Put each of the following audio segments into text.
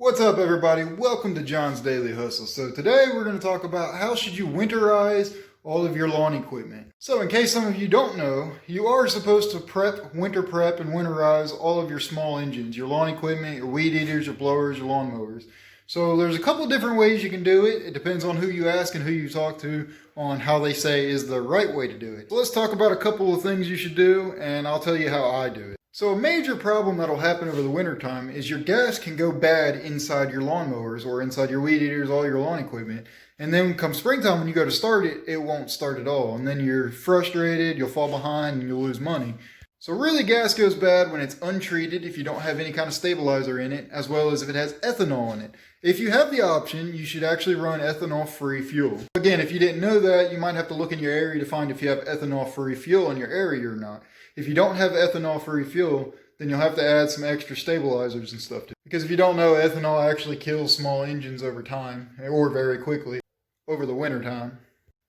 What's up, everybody? Welcome to John's Daily Hustle. So today we're going to talk about how should you winterize all of your lawn equipment. So in case some of you don't know, you are supposed to winter prep and winterize all of your small engines, your lawn equipment, your weed eaters, your blowers, your lawn mowers. So there's a couple different ways you can do it. It depends on who you ask and who you talk to on how they say is the right way to do it. So let's talk about a couple of things you should do, and I'll tell you how I do it. So a major problem that'll happen over the winter time is your gas can go bad inside your lawnmowers or inside your weed eaters, all your lawn equipment. And then come springtime, when you go to start it, it won't start at all. And then you're frustrated, you'll fall behind, and you'll lose money. So really, gas goes bad when it's untreated, if you don't have any kind of stabilizer in it, as well as if it has ethanol in it. If you have the option, you should actually run ethanol-free fuel. Again, if you didn't know that, you might have to look in your area to find if you have ethanol-free fuel in your area or not. If you don't have ethanol-free fuel, then you'll have to add some extra stabilizers and stuff to it. Because if you don't know, ethanol actually kills small engines over time, or very quickly, over the winter time.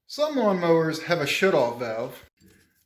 Some lawnmowers have a shut-off valve,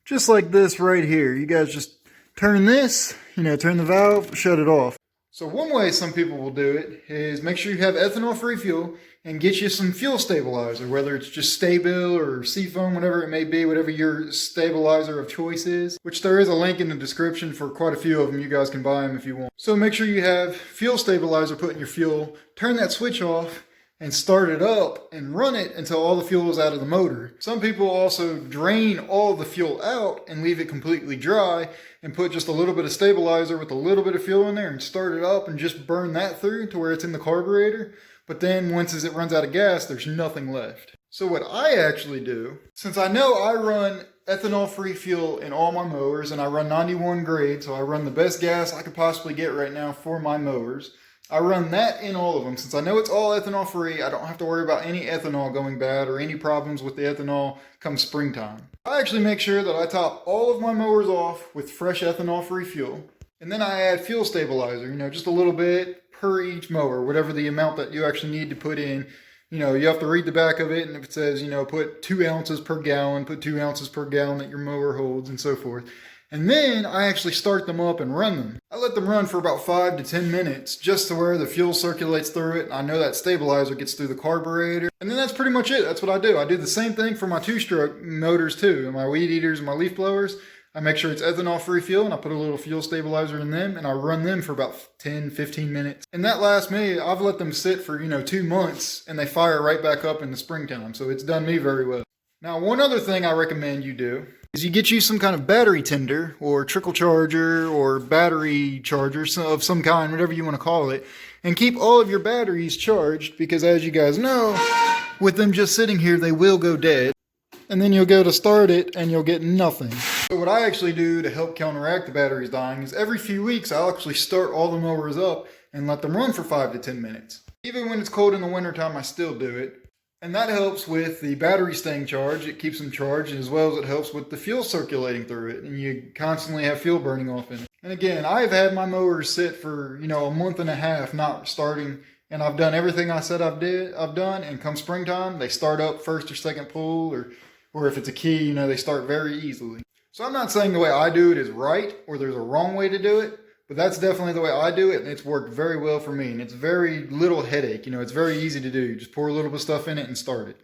just like this right here. You guys just turn this, turn the valve, shut it off. So one way some people will do it is make sure you have ethanol-free fuel and get you some fuel stabilizer, whether it's just Stabil or Seafoam, whatever it may be, whatever your stabilizer of choice is, which there is a link in the description for quite a few of them. You guys can buy them if you want. So make sure you have fuel stabilizer put in your fuel, turn that switch off, and start it up and run it until all the fuel is out of the motor. Some people also drain all the fuel out and leave it completely dry and put just a little bit of stabilizer with a little bit of fuel in there and start it up and just burn that through to where it's in the carburetor. But then once it runs out of gas, there's nothing left. So what I actually do, since I know I run ethanol-free fuel in all my mowers and I run 91 grade, so I run the best gas I could possibly get right now for my mowers, I run that in all of them. Since I know it's all ethanol free, I don't have to worry about any ethanol going bad or any problems with the ethanol come springtime. I actually make sure that I top all of my mowers off with fresh ethanol free fuel. And then I add fuel stabilizer, just a little bit per each mower, whatever the amount that you actually need to put in. You have to read the back of it, and if it says, put 2 ounces per gallon, put 2 ounces per gallon that your mower holds, and so forth. And then I actually start them up and run them. I let them run for about 5 to 10 minutes just to where the fuel circulates through it. And I know that stabilizer gets through the carburetor. And then that's pretty much it. That's what I do. I do the same thing for my 2-stroke motors too. And my weed eaters and my leaf blowers. I make sure it's ethanol-free fuel and I put a little fuel stabilizer in them and I run them for about 10, 15 minutes. And that lasts me, I've let them sit for, 2 months and they fire right back up in the springtime. So it's done me very well. Now, one other thing I recommend you do is you get you some kind of battery tender or trickle charger or battery charger of some kind, whatever you want to call it, and keep all of your batteries charged because, as you guys know, with them just sitting here, they will go dead. And then you'll go to start it and you'll get nothing. So what I actually do to help counteract the batteries dying is every few weeks I'll actually start all the mowers up and let them run for 5 to 10 minutes. Even when it's cold in the wintertime, I still do it. And that helps with the battery staying charged. It keeps them charged, as well as it helps with the fuel circulating through it. And you constantly have fuel burning off in it. And again, I've had my mowers sit for, a month and a half not starting. And I've done everything I said I've done. And come springtime, they start up first or second pull. Or if it's a key, they start very easily. So I'm not saying the way I do it is right or there's a wrong way to do it. But that's definitely the way I do it, and it's worked very well for me. And it's very little headache. It's very easy to do. You just pour a little bit of stuff in it and start it.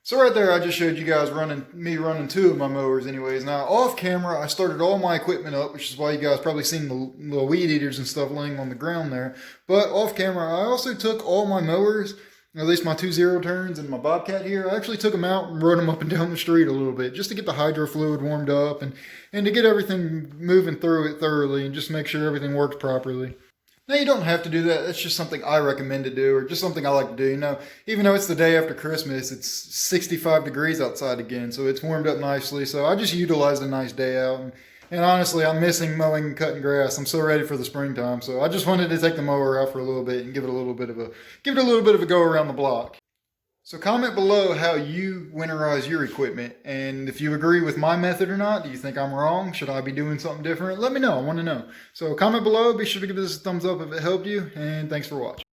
So right there, I just showed you guys me running 2 of my mowers anyways. Now, off camera, I started all my equipment up, which is why you guys probably seen the little weed eaters and stuff laying on the ground there. But off camera, I also took all my mowers at least my 2 turns and my Bobcat here, I actually took them out and rode them up and down the street a little bit just to get the hydro fluid warmed up and to get everything moving through it thoroughly and just make sure everything works properly. Now, you don't have to do that. That's just something I recommend to do, or just something I like to do. You know, even though it's the day after Christmas, it's 65 degrees outside again, so it's warmed up nicely. So I just utilized a nice day out. And honestly, I'm missing mowing and cutting grass. I'm so ready for the springtime. So I just wanted to take the mower out for a little bit and give it a little bit of a go around the block. So comment below how you winterize your equipment, and if you agree with my method or not. Do you think I'm wrong? Should I be doing something different? Let me know. I want to know. So comment below. Be sure to give this a thumbs up if it helped you, and thanks for watching.